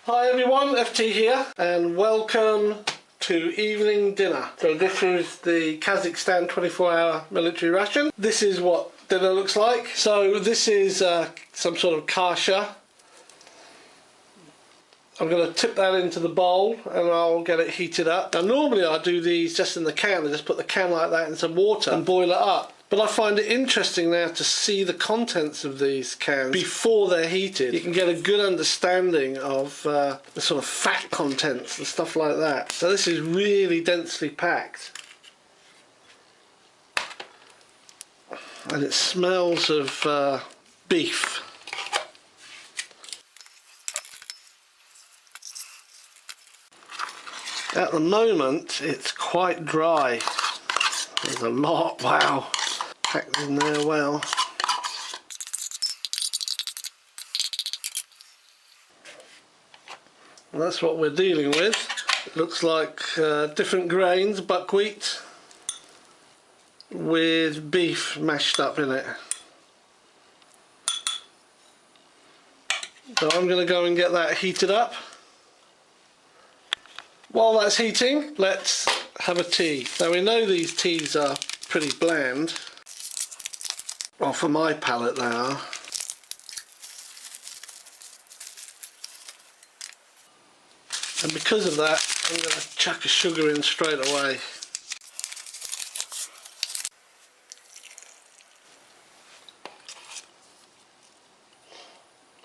Hi everyone, FT here, and welcome to evening dinner. So this is the Kazakhstan 24-hour military ration. This is what dinner looks like. So this is some sort of kasha. I'm going to tip that into the bowl and I'll get it heated up. Now normally I do these just in the can. I just put the can like that in some water and boil it up. But I find it interesting now to see the contents of these cans before they're heated. You can get a good understanding of the sort of fat contents and stuff like that. So this is really densely packed. And it smells of beef. At the moment it's quite dry. There's a lot, wow. Packed in there well. And that's what we're dealing with. It looks like different grains, buckwheat, with beef mashed up in it. So I'm going to go and get that heated up. While that's heating, let's have a tea. Now we know these teas are pretty bland. Well, for my palate they are. And because of that, I'm going to chuck a sugar in straight away.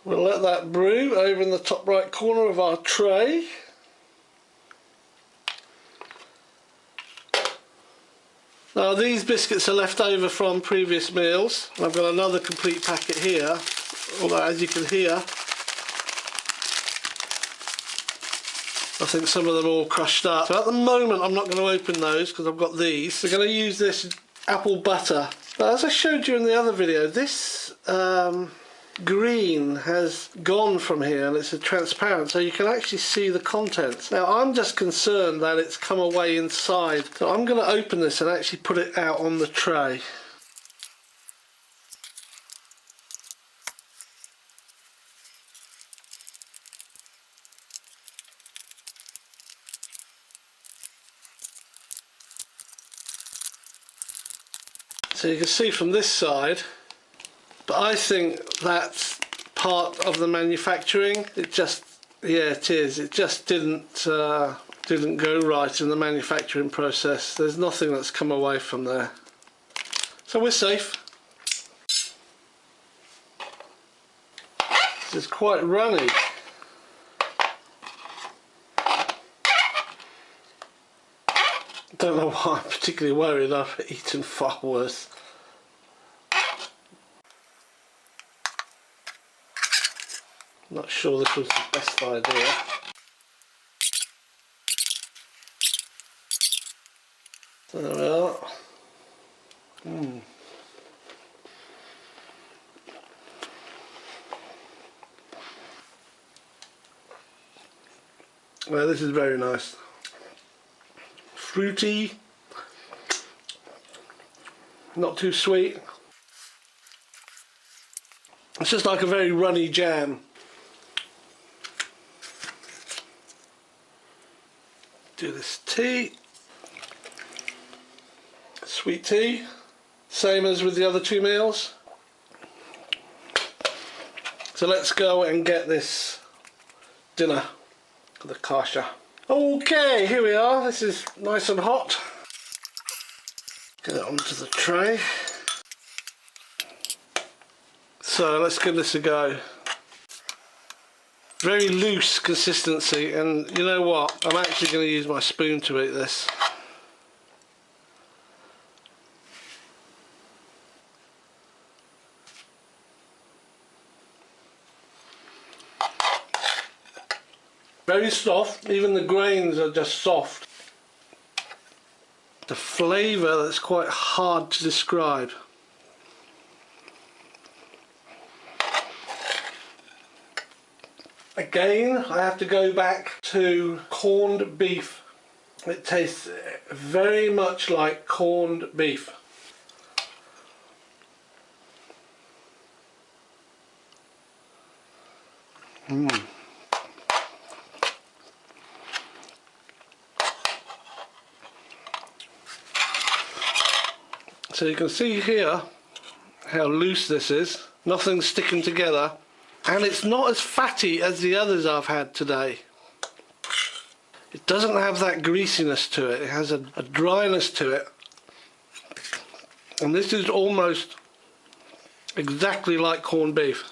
We'll let that brew over in the top right corner of our tray. Now these biscuits are left over from previous meals. I've got another complete packet here, although as you can hear, I think some of them are all crushed up. So at the moment I'm not going to open those because I've got these. We're going to use this apple butter. Now, as I showed you in the other video, this green has gone from here and it's a transparent, so you can actually see the contents. Now I'm just concerned that it's come away inside, so I'm going to open this and actually put it out on the tray. So you can see from this side, but I think that's part of the manufacturing. It just, yeah, it is. It just didn't go right in the manufacturing process. There's nothing that's come away from there. So we're safe. This is quite runny. Don't know why I'm particularly worried. I've eaten far worse. Not sure this was the best idea. There we are. Well, this is very nice. Fruity. Not too sweet. It's just like a very runny jam. Do this tea, sweet tea, same as with the other two meals. So let's go and get this dinner, the kasha. Okay, here we are. This is nice and hot. Get it onto the tray. So let's give this a go. Very loose consistency, and you know what, I'm actually going to use my spoon to eat this. Very soft, even the grains are just soft. The flavour that's quite hard to describe. Again, I have to go back to corned beef. It tastes very much like corned beef. So you can see here how loose this is. Nothing's sticking together. And it's not as fatty as the others I've had today. It doesn't have that greasiness to it. It has a dryness to it. And this is almost exactly like corned beef.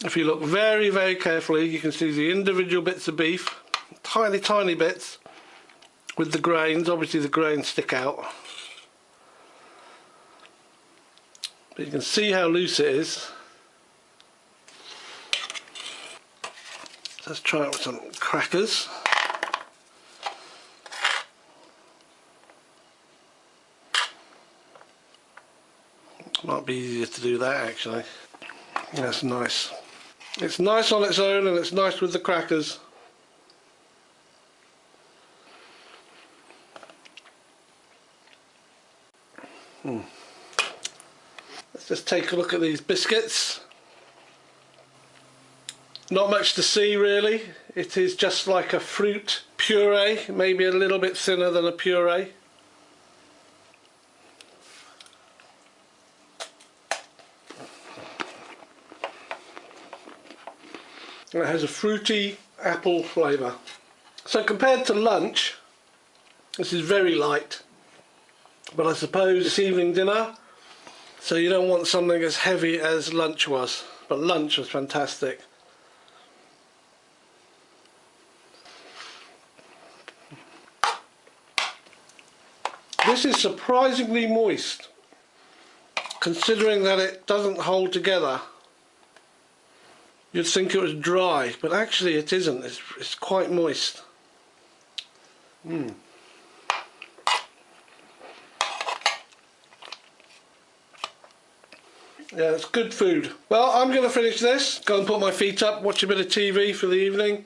If you look very, very carefully, you can see the individual bits of beef, tiny, tiny bits, with the grains. Obviously the grains stick out. But you can see how loose it is. Let's try it with some crackers. Might be easier to do that actually. That's nice. It's nice on its own and it's nice with the crackers. Let's just take a look at these biscuits. Not much to see really. It is just like a fruit puree, maybe a little bit thinner than a puree. And it has a fruity apple flavour. So compared to lunch, this is very light. But I suppose it's evening dinner, so you don't want something as heavy as lunch was. But lunch was fantastic. This is surprisingly moist, considering that it doesn't hold together. You'd think it was dry, but actually it isn't. It's quite moist. Yeah, it's good food. Well, I'm going to finish this, go and put my feet up, watch a bit of TV for the evening.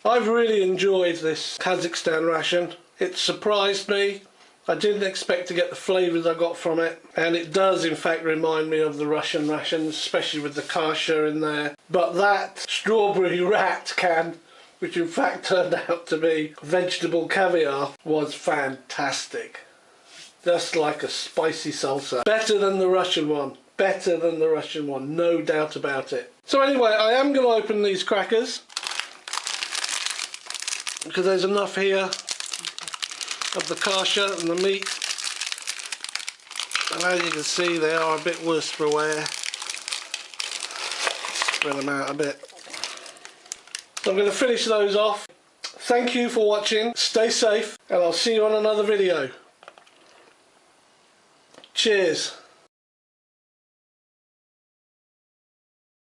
I've really enjoyed this Kazakhstan ration. It surprised me. I didn't expect to get the flavours I got from it, and it does in fact remind me of the Russian rations, especially with the kasha in there. But that strawberry rat can, which in fact turned out to be vegetable caviar, was fantastic. Just like a spicy salsa. Better than the Russian one. Better than the Russian one, no doubt about it. So anyway, I am going to open these crackers, because there's enough here of the kasha and the meat, and as you can see they are a bit worse for wear. Spread them out a bit. So I'm going to finish those off. Thank you for watching, stay safe, and I'll see you on another video. Cheers.